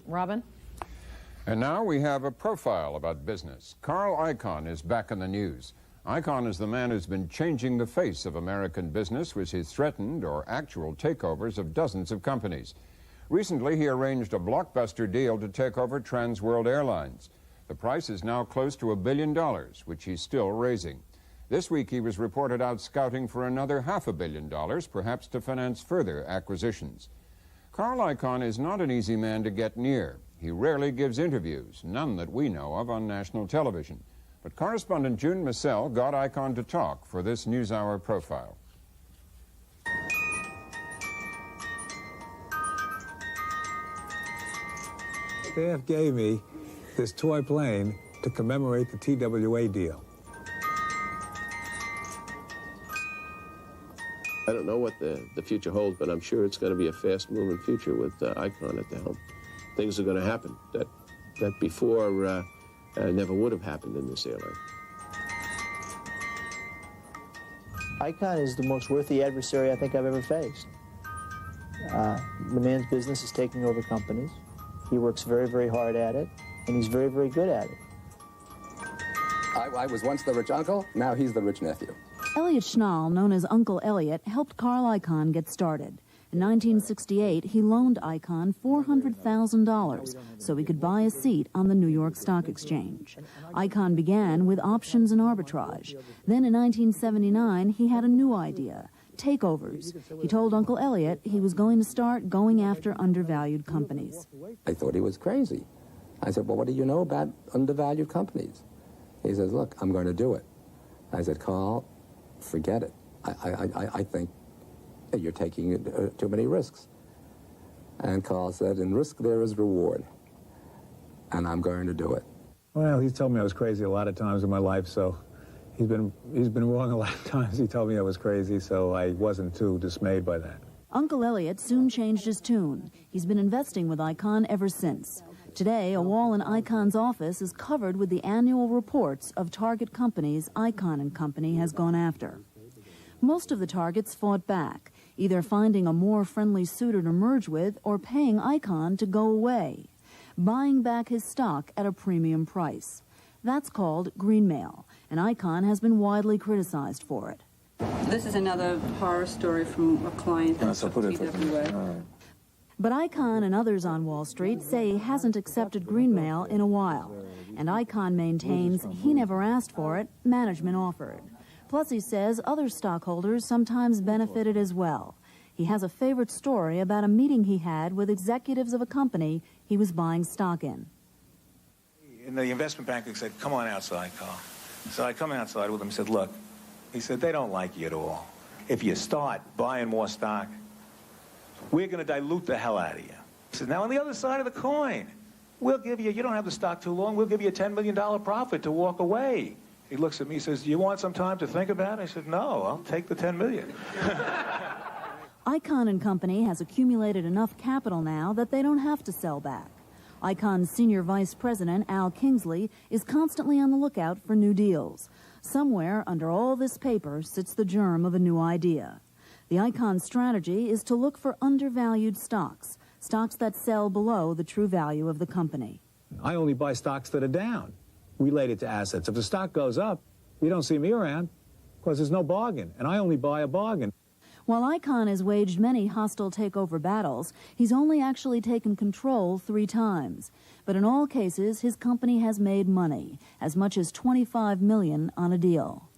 Robin? And now we have a profile about business. Carl Icahn is back in the news. Icahn is the man who's been changing the face of American business with his threatened or actual takeovers of dozens of companies. Recently, he arranged a blockbuster deal to take over Trans World Airlines. The price is now close to $1 billion, which he's still raising. This week, he was reported out scouting for another $500 million, perhaps to finance further acquisitions. Carl Icahn is not an easy man to get near. He rarely gives interviews, none that we know of on national television. But correspondent June Massell got Icahn to talk for this NewsHour profile. Staff gave me this toy plane to commemorate the TWA deal. I don't know what the future holds, but I'm sure it's going to be a fast-moving future with Icahn at the helm. Things are going to happen that before never would have happened in this airline. Icahn is the most worthy adversary I think I've ever faced. The man's business is taking over companies. He works very, very hard at it, and he's very, very good at it. I was once the rich uncle, now he's the rich nephew. Elliot Schnall, known as Uncle Elliot, helped Carl Icahn get started. In 1968, he loaned Icahn $400,000 so he could buy a seat on the New York Stock Exchange. Icahn began with options and arbitrage. Then in 1979, he had a new idea, takeovers. He told Uncle Elliot he was going to start going after undervalued companies. I thought he was crazy. I said, well, what do you know about undervalued companies? He says, look, I'm going to do it. I said, Carl, forget it. I think you're taking too many risks. And Carl said, in risk there is reward, and I'm going to do it. Well, he's told me I was crazy a lot of times in my life, so he's been wrong a lot of times. He told me I was crazy, so I wasn't too dismayed by that. Uncle Elliot soon changed his tune. He's been investing with Icahn ever since. Today, a wall in Icahn's office is covered with the annual reports of target companies Icahn & Company has gone after. Most of the targets fought back, either finding a more friendly suitor to merge with or paying Icahn to go away, buying back his stock at a premium price. That's called greenmail, and Icahn has been widely criticized for it. This is another horror story from a client of TWA. But Icahn and others on Wall Street say he hasn't accepted greenmail in a while, and Icahn maintains he never asked for it, management offered. Plus, he says other stockholders sometimes benefited as well. He has a favorite story about a meeting he had with executives of a company he was buying stock in. And the investment banker said, come on outside, Carl. So I come outside with him and said, look, he said, they don't like you at all. If you start buying more stock, we're going to dilute the hell out of you. He said, now on the other side of the coin, we'll give you don't have the stock too long, we'll give you a $10 million profit to walk away. He looks at me and says, do you want some time to think about it? I said, no, I'll take the $10 million. Icahn & Company has accumulated enough capital now that they don't have to sell back. Icahn's senior vice president, Al Kingsley, is constantly on the lookout for new deals. Somewhere under all this paper sits the germ of a new idea. The Icahn strategy is to look for undervalued stocks, stocks that sell below the true value of the company. I only buy stocks that are down, related to assets. If the stock goes up, you don't see me around because there's no bargain, and I only buy a bargain. While Icahn has waged many hostile takeover battles, he's only actually taken control 3 times. But in all cases, his company has made money, as much as $25 million on a deal.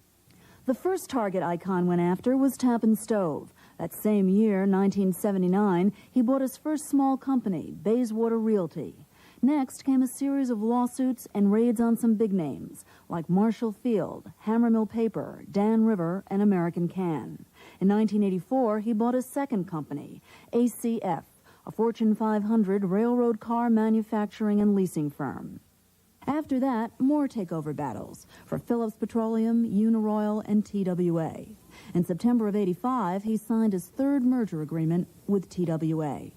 The first target Icahn went after was Tappan Stove. That same year, 1979, he bought his first small company, Bayswater Realty. Next came a series of lawsuits and raids on some big names, like Marshall Field, Hammermill Paper, Dan River, and American Can. In 1984, he bought his second company, ACF, a Fortune 500 railroad car manufacturing and leasing firm. After that, more takeover battles for Phillips Petroleum, Uniroyal, and TWA. In September of '85, he signed his third merger agreement with TWA.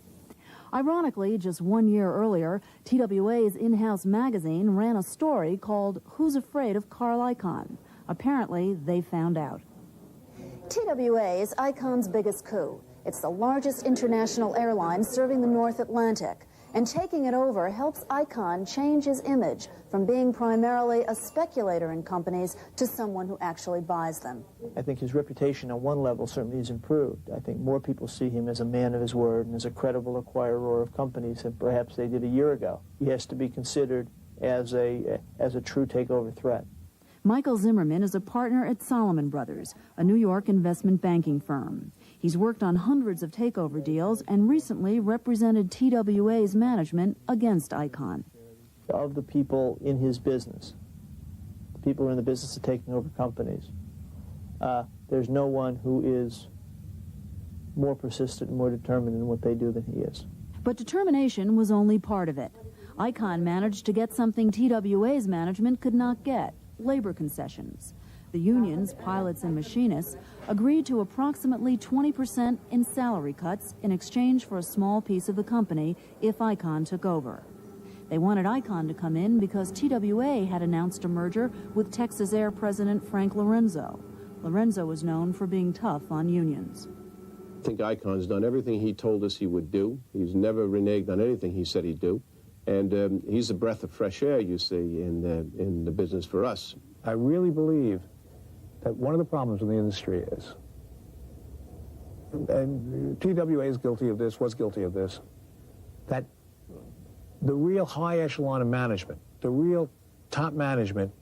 Ironically, just 1 year earlier, TWA's in-house magazine ran a story called Who's Afraid of Carl Icahn? Apparently, they found out. TWA is Icahn's biggest coup. It's the largest international airline serving the North Atlantic. And taking it over helps Icahn change his image from being primarily a speculator in companies to someone who actually buys them. I think his reputation on one level certainly has improved. I think more people see him as a man of his word and as a credible acquirer of companies than perhaps they did a year ago. He has to be considered as a true takeover threat. Michael Zimmerman is a partner at Solomon Brothers, a New York investment banking firm. He's worked on hundreds of takeover deals and recently represented TWA's management against Icahn. Of the people in his business, the people who are in the business of taking over companies, there's no one who is more persistent and more determined in what they do than he is. But determination was only part of it. Icahn managed to get something TWA's management could not get: labor concessions. The unions, pilots and machinists, agreed to approximately 20% in salary cuts in exchange for a small piece of the company if Icahn took over. They wanted Icahn to come in because TWA had announced a merger with Texas Air President Frank Lorenzo. Lorenzo was known for being tough on unions. I think Icahn's done everything he told us he would do. He's never reneged on anything he said he'd do. And he's a breath of fresh air, you see, in the business for us. I really believe that one of the problems in the industry is, and TWA is guilty of this, was guilty of this, that the real high echelon of management, the real top management,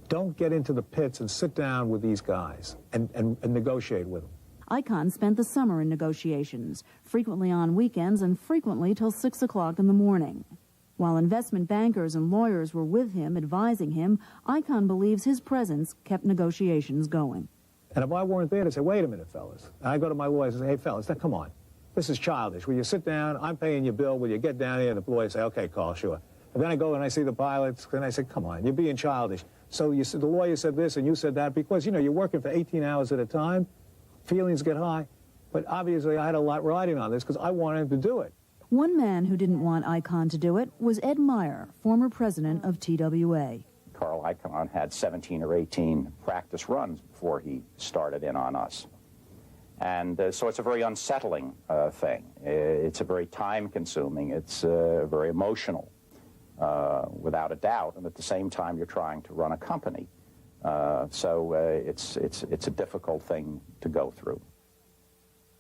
don't get into the pits and sit down with these guys and negotiate with them. Icahn spent the summer in negotiations, frequently on weekends and frequently till 6 o'clock in the morning. While investment bankers and lawyers were with him, advising him, Icahn believes his presence kept negotiations going. And if I weren't there, to say, wait a minute, fellas. And I go to my lawyers and say, hey, fellas, now come on. This is childish. Will you sit down? I'm paying your bill. Will you get down here? And the lawyers say, okay, Carl, sure. And then I go and I see the pilots, and I say, come on, you're being childish. So you said, the lawyer said this and you said that because, you know, you're working for 18 hours at a time. Feelings get high. But obviously I had a lot riding on this because I wanted him to do it. One man who didn't want Icahn to do it was Ed Meyer, former president of TWA. Carl Icahn had 17 or 18 practice runs before he started in on us. And so it's a very unsettling thing. It's a very time-consuming. It's very emotional, without a doubt. And at the same time, you're trying to run a company. So it's a difficult thing to go through.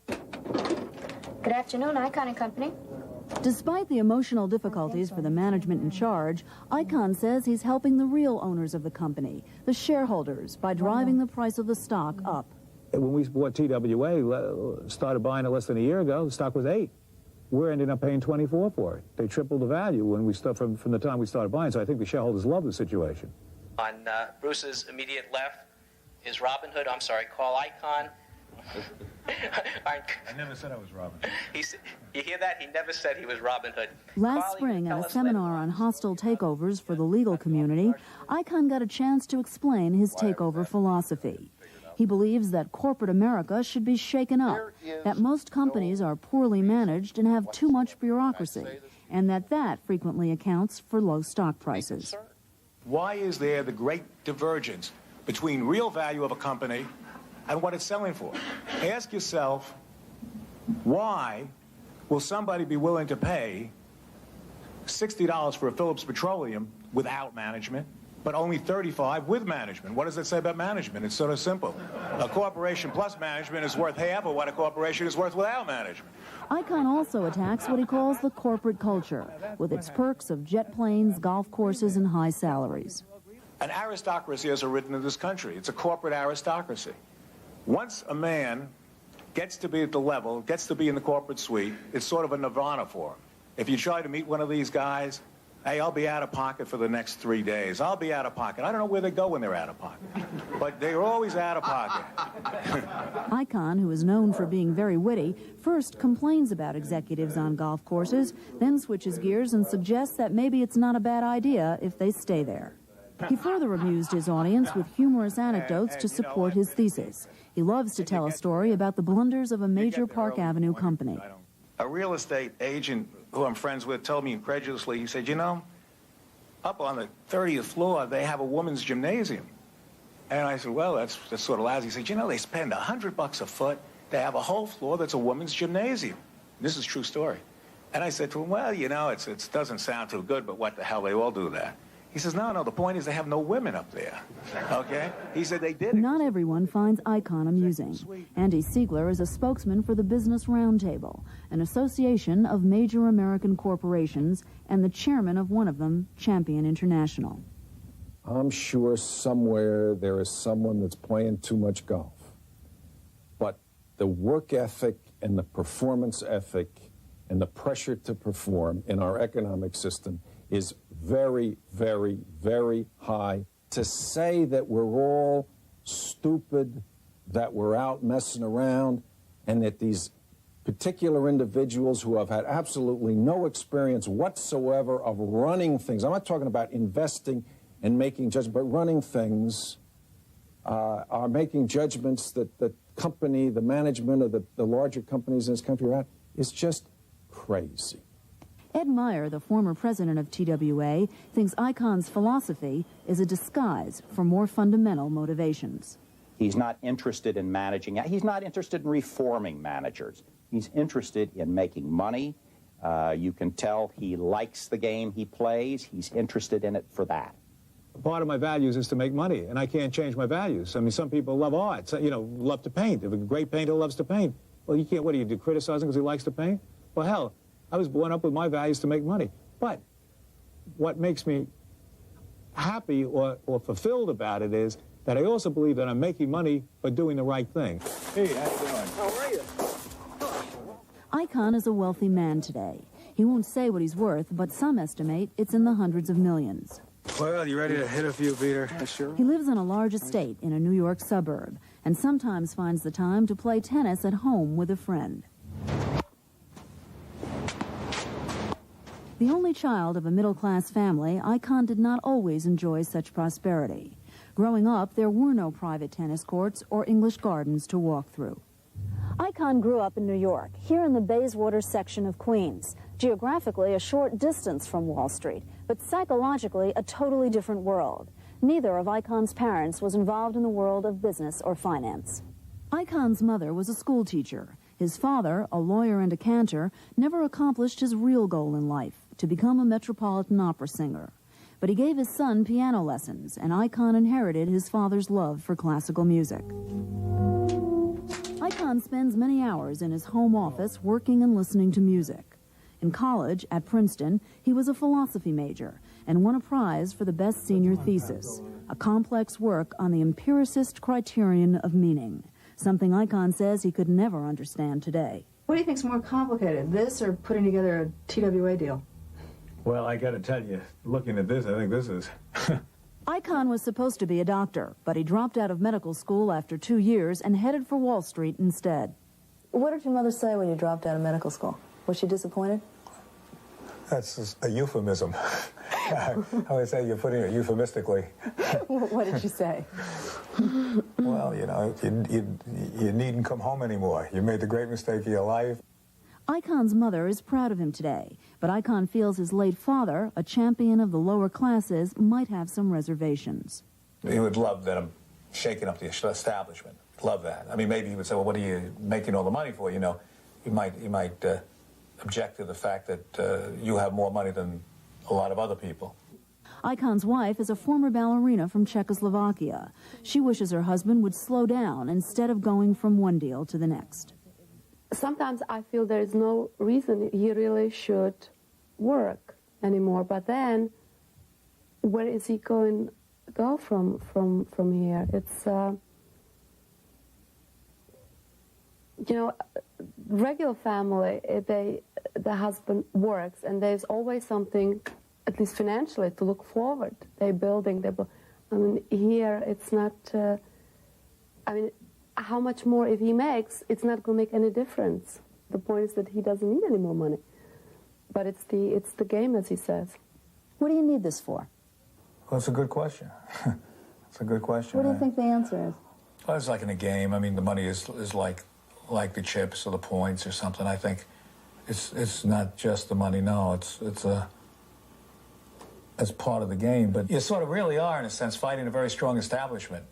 Good afternoon, Icahn & Company. Despite the emotional difficulties for the management in charge, Icahn says he's helping the real owners of the company, the shareholders, by driving the price of the stock up. When we bought TWA, started buying it less than a year ago, the stock was $8. We're ending up paying $24 for it. They tripled the value when we from the time we started buying, so I think the shareholders love the situation. On Bruce's immediate left is Robin Hood, Carl Icahn. I never said I was Robin Hood. You hear that? He never said he was Robin Hood. Last spring, at a seminar on hostile takeovers for the legal community, Icahn got a chance to explain his takeover philosophy. He believes that corporate America should be shaken up, that most companies are poorly managed and have too much bureaucracy, and that frequently accounts for low stock prices. Why is there the great divergence between real value of a company and what it's selling for? Ask yourself, why will somebody be willing to pay $60 for a Phillips Petroleum without management, but only $35 with management? What does it say about management? It's sort of simple. A corporation plus management is worth half of what a corporation is worth without management. Icahn also attacks what he calls the corporate culture, with its perks of jet planes, golf courses, and high salaries. An aristocracy is written in this country. It's a corporate aristocracy. Once a man gets to be at the level, gets to be in the corporate suite, it's sort of a nirvana for him. If you try to meet one of these guys, hey, I'll be out of pocket for the next 3 days. I'll be out of pocket. I don't know where they go when they're out of pocket, but they're always out of pocket. Icahn, who is known for being very witty, first complains about executives on golf courses, then switches gears and suggests that maybe it's not a bad idea if they stay there. He further amused his audience with humorous anecdotes to support his thesis. He loves to tell a story about the blunders of a major Park Avenue company. A real estate agent who I'm friends with told me incredulously, he said, you know, up on the 30th floor, they have a women's gymnasium. And I said, well, that's sort of lousy. He said, you know, they spend $100 a foot. They have a whole floor that's a women's gymnasium. This is a true story. And I said to him, well, you know, it doesn't sound too good, but what the hell, they all do that. He says, no, the point is they have no women up there, okay? He said they did it. Not everyone finds Icahn amusing. Andy Siegler is a spokesman for the Business Roundtable, an association of major American corporations, and the chairman of one of them, Champion International. I'm sure somewhere there is someone that's playing too much golf. But the work ethic and the performance ethic and the pressure to perform in our economic system is very, very, very high. To say that we're all stupid, that we're out messing around, and that these particular individuals who have had absolutely no experience whatsoever of running things, I'm not talking about investing and making judgments, but running things, are making judgments that the company, the management of the larger companies in this country are at, is just crazy. Ed Meyer, the former president of TWA, thinks Icahn's philosophy is a disguise for more fundamental motivations. He's not interested in managing. He's not interested in reforming managers. He's interested in making money. You can tell he likes the game he plays. He's interested in it for that. Part of my values is to make money, and I can't change my values. I mean, some people love art, so, you know, love to paint. If a great painter loves to paint, well, you can't, what do you do, criticize him because he likes to paint? Well, hell, I was born up with my values to make money. But what makes me happy or fulfilled about it is that I also believe that I'm making money for doing the right thing. Hey, how you doing? How are you? Icahn is a wealthy man today. He won't say what he's worth, but some estimate it's in the hundreds of millions. Well, you ready to hit a few, Peter? Sure. He lives on a large estate in a New York suburb and sometimes finds the time to play tennis at home with a friend. The only child of a middle-class family, Icahn did not always enjoy such prosperity. Growing up, there were no private tennis courts or English gardens to walk through. Icahn grew up in New York, here in the Bayswater section of Queens, geographically a short distance from Wall Street, but psychologically a totally different world. Neither of Icahn's parents was involved in the world of business or finance. Icahn's mother was a school teacher. His father, a lawyer and a cantor, never accomplished his real goal in life, to become a Metropolitan Opera singer. But he gave his son piano lessons, and Icahn inherited his father's love for classical music. Icahn spends many hours in his home office working and listening to music. In college, at Princeton, he was a philosophy major and won a prize for the best senior thesis, a complex work on the empiricist criterion of meaning, something Icahn says he could never understand today. What do you think's more complicated, this or putting together a TWA deal? Well, I got to tell you, looking at this, I think this is... Icahn was supposed to be a doctor, but he dropped out of medical school after 2 years and headed for Wall Street instead. What did your mother say when you dropped out of medical school? Was she disappointed? That's a euphemism. I would say you're putting it euphemistically. What did she say? Well, you know, you needn't come home anymore. You made the great mistake of your life. Icahn's mother is proud of him today, but Icahn feels his late father, a champion of the lower classes, might have some reservations. He would love that I'm shaking up the establishment. Love that. I mean, maybe he would say, well, what are you making all the money for? You know, he might object to the fact that you have more money than a lot of other people. Icahn's wife is a former ballerina from Czechoslovakia. She wishes her husband would slow down instead of going from one deal to the next. Sometimes I feel there is no reason he really should work anymore. But then, where is he going to go from here? It's you know, regular family. The husband works, and there's always something, at least financially, to look forward. They're building. I mean, here it's not. I mean. How much more if he makes, it's not going to make any difference. The point is that he doesn't need any more money. But it's the game, as he says. What do you need this for? Well, it's a good question. It's a good question. What do you think the answer is? Well, it's like in a game. I mean, the money is like the chips or the points or something. I think it's not just the money. No, it's part of the game. But you sort of really are, in a sense, fighting a very strong establishment.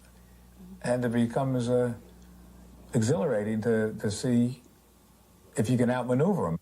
And it becomes exhilarating to see if you can outmaneuver them.